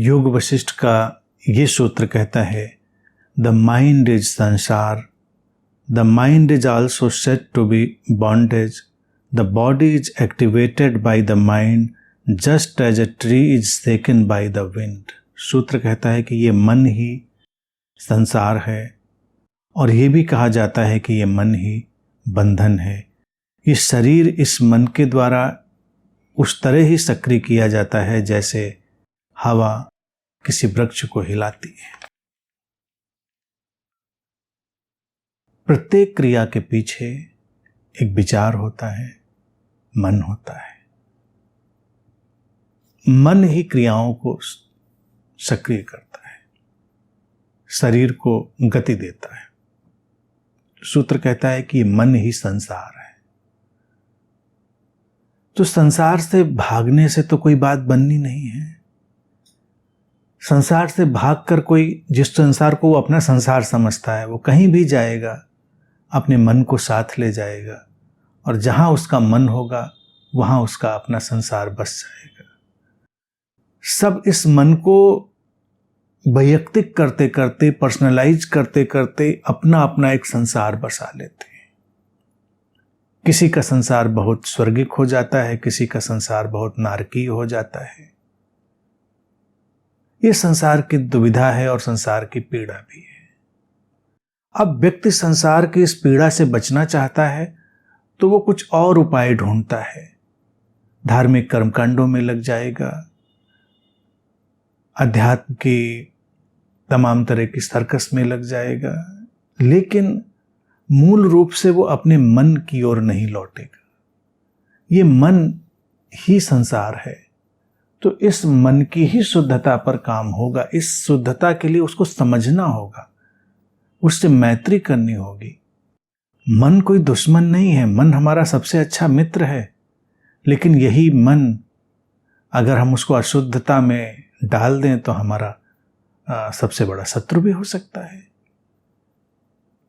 योग वशिष्ठ का ये सूत्र कहता है, the mind is samsara, the mind is also said to be bondage, the body is activated by the mind just as a tree is shaken by the wind. सूत्र कहता है कि ये मन ही संसार है और ये भी कहा जाता है कि ये मन ही बंधन है। ये शरीर इस मन के द्वारा उस तरह ही सक्रिय किया जाता है जैसे हवा किसी वृक्ष को हिलाती है। प्रत्येक क्रिया के पीछे एक विचार होता है, मन होता है। मन ही क्रियाओं को सक्रिय करता है, शरीर को गति देता है। सूत्र कहता है कि मन ही संसार है। तो संसार से भागने से तो कोई बात बननी नहीं है। संसार से भागकर कोई, जिस संसार को वो अपना संसार समझता है, वो कहीं भी जाएगा, अपने मन को साथ ले जाएगा और जहां उसका मन होगा वहां उसका अपना संसार बस जाएगा। सब इस मन को वैयक्तिक करते करते, पर्सनलाइज करते करते अपना अपना एक संसार बसा लेते हैं। किसी का संसार बहुत स्वर्गिक हो जाता है, किसी का संसार बहुत नारकीय हो जाता है। ये संसार की दुविधा है और संसार की पीड़ा भी है। अब व्यक्ति संसार की इस पीड़ा से बचना चाहता है तो वो कुछ और उपाय ढूंढता है। धार्मिक कर्मकांडों में लग जाएगा, अध्यात्म की तमाम तरह की सर्कस में लग जाएगा, लेकिन मूल रूप से वो अपने मन की ओर नहीं लौटेगा। ये मन ही संसार है, तो इस मन की ही शुद्धता पर काम होगा। इस शुद्धता के लिए उसको समझना होगा, उससे मैत्री करनी होगी। मन कोई दुश्मन नहीं है, मन हमारा सबसे अच्छा मित्र है। लेकिन यही मन अगर हम उसको अशुद्धता में डाल दें तो हमारा सबसे बड़ा शत्रु भी हो सकता है।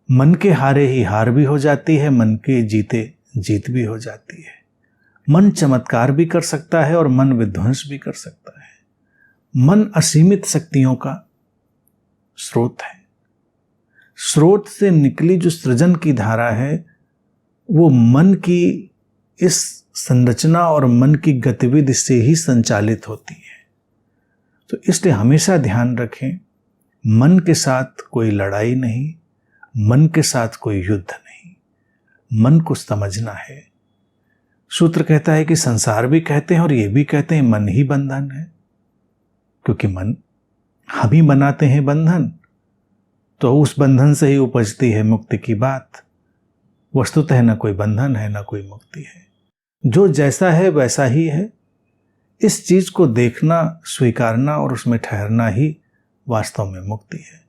मन के हारे ही हार भी हो जाती है, मन के जीते जीत भी हो जाती है। मन चमत्कार भी कर सकता है और मन विध्वंस भी कर सकता है। मन असीमित शक्तियों का स्रोत है। स्रोत से निकली जो सृजन की धारा है वो मन की इस संरचना और मन की गतिविधि से ही संचालित होती है। तो इसलिए हमेशा ध्यान रखें, मन के साथ कोई लड़ाई नहीं, मन के साथ कोई युद्ध नहीं, मन को समझना है। सूत्र कहता है कि संसार भी कहते हैं और ये भी कहते हैं मन ही बंधन है, क्योंकि मन हम ही बनाते हैं बंधन, तो उस बंधन से ही उपजती है मुक्ति की बात। वस्तुतः न कोई बंधन है न कोई मुक्ति है, जो जैसा है वैसा ही है। इस चीज को देखना, स्वीकारना और उसमें ठहरना ही वास्तव में मुक्ति है।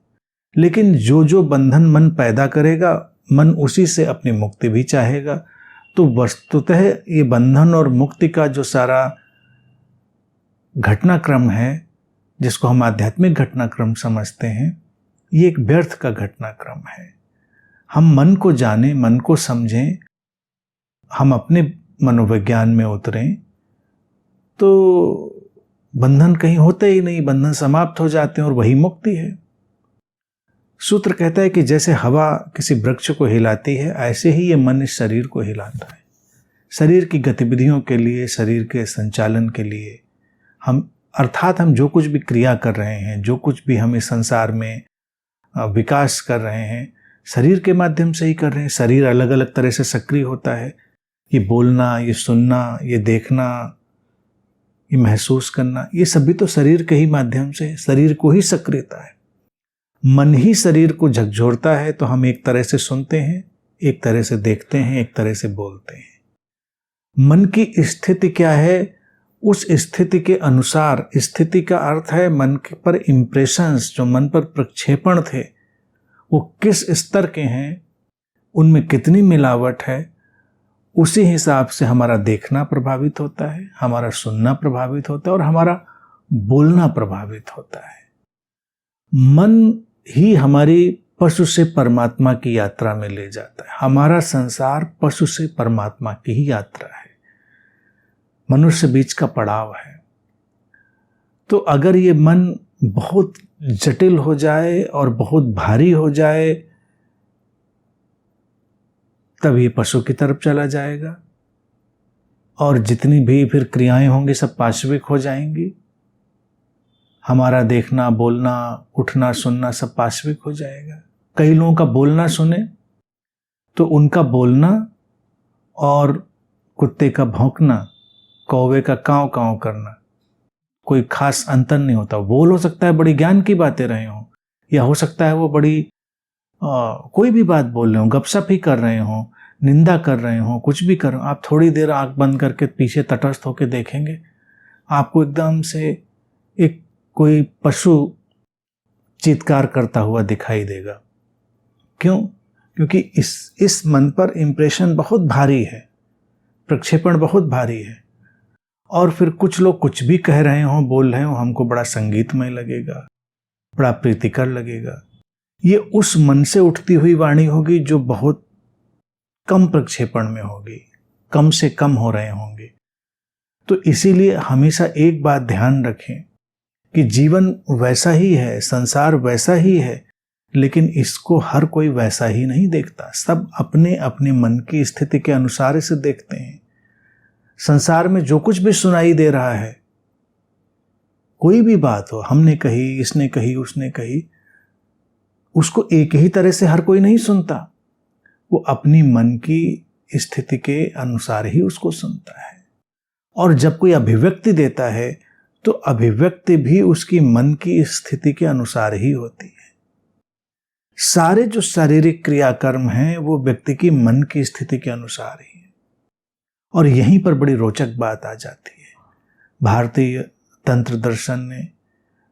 लेकिन जो जो बंधन मन पैदा करेगा, मन उसी से अपनी मुक्ति भी चाहेगा। तो वस्तुतः ये बंधन और मुक्ति का जो सारा घटनाक्रम है, जिसको हम आध्यात्मिक घटनाक्रम समझते हैं, ये एक व्यर्थ का घटनाक्रम है। हम मन को जानें, मन को समझें, हम अपने मनोविज्ञान में उतरें तो बंधन कहीं होते ही नहीं, बंधन समाप्त हो जाते हैं और वही मुक्ति है। सूत्र कहता है कि जैसे हवा किसी वृक्ष को हिलाती है, ऐसे ही ये मन इस शरीर को हिलाता है। शरीर की गतिविधियों के लिए, शरीर के संचालन के लिए हम जो कुछ भी क्रिया कर रहे हैं, जो कुछ भी हम इस संसार में विकास कर रहे हैं, शरीर के माध्यम से ही कर रहे हैं। शरीर अलग अलग तरह से सक्रिय होता है। ये बोलना, ये सुनना, ये देखना, ये महसूस करना, ये सभी तो शरीर के ही माध्यम से, शरीर को ही सक्रियता है। मन ही शरीर को झकझोरता है, तो हम एक तरह से सुनते हैं, एक तरह से देखते हैं, एक तरह से बोलते हैं। मन की स्थिति क्या है, उस स्थिति के अनुसार, स्थिति का अर्थ है मन के पर इम्प्रेशंस, जो मन पर प्रक्षेपण थे वो किस स्तर के हैं, उनमें कितनी मिलावट है, उसी हिसाब से हमारा देखना प्रभावित होता है, हमारा सुनना प्रभावित होता है और हमारा बोलना प्रभावित होता है। मन ही हमारी पशु से परमात्मा की यात्रा में ले जाता है। हमारा संसार पशु से परमात्मा की ही यात्रा है, मनुष्य बीच का पड़ाव है। तो अगर ये मन बहुत जटिल हो जाए और बहुत भारी हो जाए, तब ये पशु की तरफ चला जाएगा और जितनी भी फिर क्रियाएं होंगी सब पाशविक हो जाएंगी। हमारा देखना, बोलना, उठना, सुनना सब पाशविक हो जाएगा। कई लोगों का बोलना सुने तो उनका बोलना और कुत्ते का भौंकना, कौवे का काँव काँव करना कोई खास अंतर नहीं होता। बोल हो सकता है बड़ी ज्ञान की बातें रहे हों, या हो सकता है वो बड़ी कोई भी बात बोल रहे हो, गपशप ही कर रहे हो, निंदा कर रहे हो, कुछ भी कर रहे हो। आप थोड़ी देर आंख बंद करके पीछे तटस्थ होकर देखेंगे, आपको एकदम से एक कोई पशु चीत्कार करता हुआ दिखाई देगा। क्यों? क्योंकि इस मन पर इंप्रेशन बहुत भारी है, प्रक्षेपण बहुत भारी है। और फिर कुछ लोग कुछ भी कह रहे हों, बोल रहे हों, हमको बड़ा संगीतमय लगेगा, बड़ा प्रीतिकर लगेगा। ये उस मन से उठती हुई वाणी होगी जो बहुत कम प्रक्षेपण में होगी, कम से कम हो रहे होंगे। तो इसीलिए हमेशा एक बात ध्यान रखें कि जीवन वैसा ही है, संसार वैसा ही है, लेकिन इसको हर कोई वैसा ही नहीं देखता। सब अपने अपने मन की स्थिति के अनुसार इसे देखते हैं। संसार में जो कुछ भी सुनाई दे रहा है, कोई भी बात हो, हमने कही, इसने कही, उसने कही, उसको एक ही तरह से हर कोई नहीं सुनता। वो अपनी मन की स्थिति के अनुसार ही उसको सुनता है। और जब कोई अभिव्यक्ति देता है तो अभिव्यक्ति भी उसकी मन की स्थिति के अनुसार ही होती है। सारे जो शारीरिक क्रियाकर्म हैं वो व्यक्ति की मन की स्थिति के अनुसार ही है। और यहीं पर बड़ी रोचक बात आ जाती है। भारतीय तंत्र दर्शन ने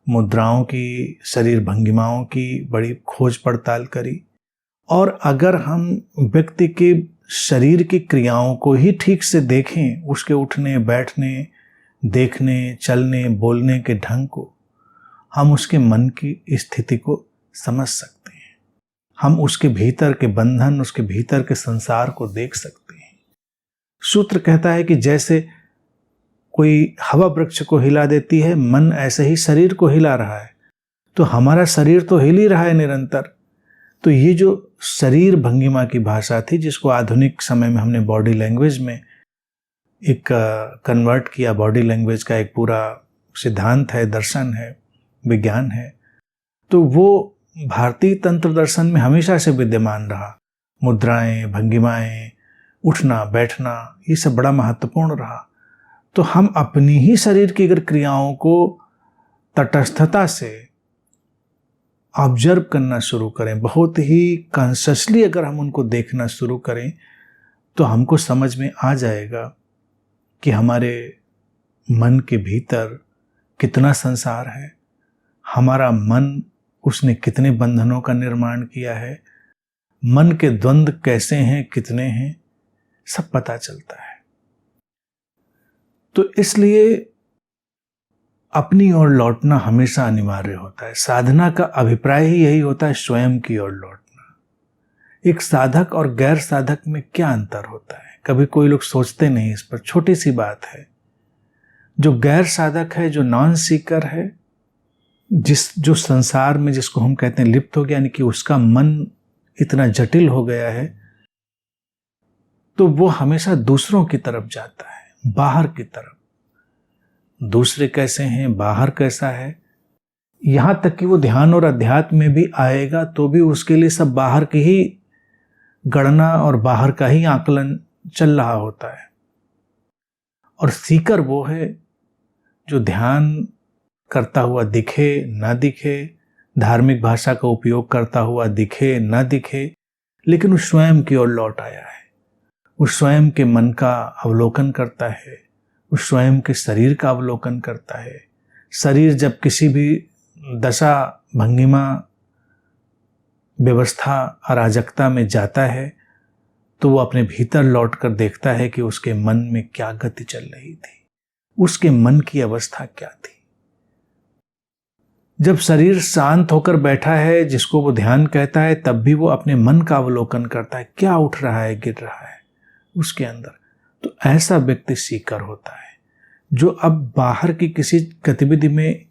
मुद्राओं की, शरीर भंगिमाओं की बड़ी खोज पड़ताल करी। और अगर हम व्यक्ति के शरीर की क्रियाओं को ही ठीक से देखें, उसके उठने, बैठने, देखने, चलने, बोलने के ढंग को, हम उसके मन की स्थिति को समझ सकते हैं। हम उसके भीतर के बंधन, उसके भीतर के संसार को देख सकते हैं। सूत्र कहता है कि जैसे कोई हवा वृक्ष को हिला देती है, मन ऐसे ही शरीर को हिला रहा है। तो हमारा शरीर तो हिल ही रहा है निरंतर। तो ये जो शरीर भंगिमा की भाषा थी, जिसको आधुनिक समय में हमने बॉडी लैंग्वेज में एक कन्वर्ट किया, बॉडी लैंग्वेज का एक पूरा सिद्धांत है, दर्शन है, विज्ञान है, तो वो भारतीय तंत्र दर्शन में हमेशा से विद्यमान रहा। मुद्राएं, भंगिमाएं, उठना, बैठना, ये सब बड़ा महत्वपूर्ण रहा। तो हम अपनी ही शरीर की अगर क्रियाओं को तटस्थता से ऑब्जर्व करना शुरू करें, बहुत ही कॉन्शियसली अगर हम उनको देखना शुरू करें, तो हमको समझ में आ जाएगा कि हमारे मन के भीतर कितना संसार है, हमारा मन उसने कितने बंधनों का निर्माण किया है, मन के द्वंद्व कैसे हैं, कितने हैं, सब पता चलता है। तो इसलिए अपनी ओर लौटना हमेशा अनिवार्य होता है। साधना का अभिप्राय ही यही होता है, स्वयं की ओर लौटना। एक साधक और गैर साधक में क्या अंतर होता है, कभी कोई लोग सोचते नहीं इस पर। छोटी सी बात है। जो गैर साधक है, जो नॉन सीकर है, जो संसार में जिसको हम कहते हैं लिप्त हो गया, यानी कि उसका मन इतना जटिल हो गया है, तो वो हमेशा दूसरों की तरफ जाता है, बाहर की तरफ। दूसरे कैसे हैं, बाहर कैसा है, यहां तक कि वो ध्यान और अध्यात्म में भी आएगा तो भी उसके लिए सब बाहर की ही गणना और बाहर का ही आकलन चल रहा होता है। और सीकर वो है जो ध्यान करता हुआ दिखे ना दिखे, धार्मिक भाषा का उपयोग करता हुआ दिखे ना दिखे, लेकिन वो स्वयं की ओर लौट आया है। वो स्वयं के मन का अवलोकन करता है, वो स्वयं के शरीर का अवलोकन करता है। शरीर जब किसी भी दशा, भंगिमा, व्यवस्था, अराजकता में जाता है, तो वो अपने भीतर लौटकर देखता है कि उसके मन में क्या गति चल रही थी, उसके मन की अवस्था क्या थी। जब शरीर शांत होकर बैठा है, जिसको वो ध्यान कहता है, तब भी वो अपने मन का अवलोकन करता है, क्या उठ रहा है, गिर रहा है उसके अंदर। तो ऐसा व्यक्ति सीकर होता है। जो अब बाहर की किसी गतिविधि में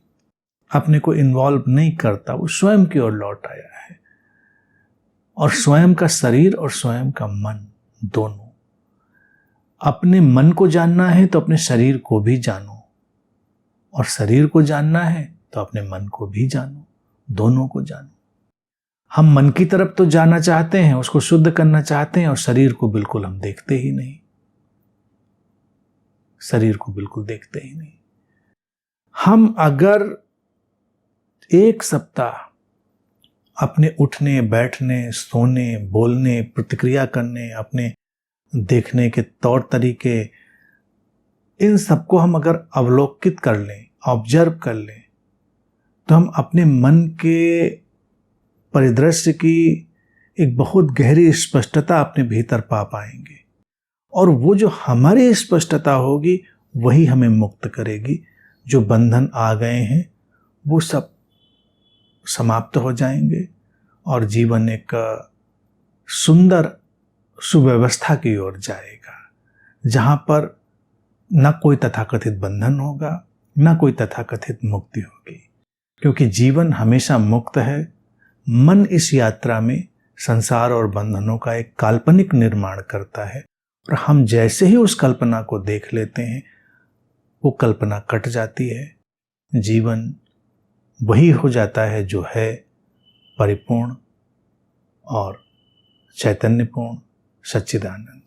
अपने को इन्वॉल्व नहीं करता, वो स्वयं की ओर लौट आया है। और स्वयं का शरीर और स्वयं का मन दोनों, अपने मन को जानना है तो अपने शरीर को भी जानो, और शरीर को जानना है तो अपने मन को भी जानो, दोनों को जानो। हम मन की तरफ तो जाना चाहते हैं, उसको शुद्ध करना चाहते हैं, और शरीर को बिल्कुल हम देखते ही नहीं, शरीर को बिल्कुल देखते ही नहीं। हम अगर एक सप्ताह अपने उठने, बैठने, सोने, बोलने, प्रतिक्रिया करने, अपने देखने के तौर तरीके, इन सबको हम अगर अवलोकित कर लें, ऑब्जर्व कर लें, तो हम अपने मन के परिदृश्य की एक बहुत गहरी स्पष्टता अपने भीतर पा पाएंगे। और वो जो हमारी स्पष्टता होगी वही हमें मुक्त करेगी। जो बंधन आ गए हैं वो सब समाप्त हो जाएंगे और जीवन एक सुंदर सुव्यवस्था की ओर जाएगा, जहाँ पर न कोई तथाकथित बंधन होगा, न कोई तथाकथित मुक्ति होगी, क्योंकि जीवन हमेशा मुक्त है। मन इस यात्रा में संसार और बंधनों का एक काल्पनिक निर्माण करता है, और हम जैसे ही उस कल्पना को देख लेते हैं वो कल्पना कट जाती है। जीवन वही हो जाता है जो है परिपूर्ण और चैतन्यपूर्ण, सच्चिदानंद।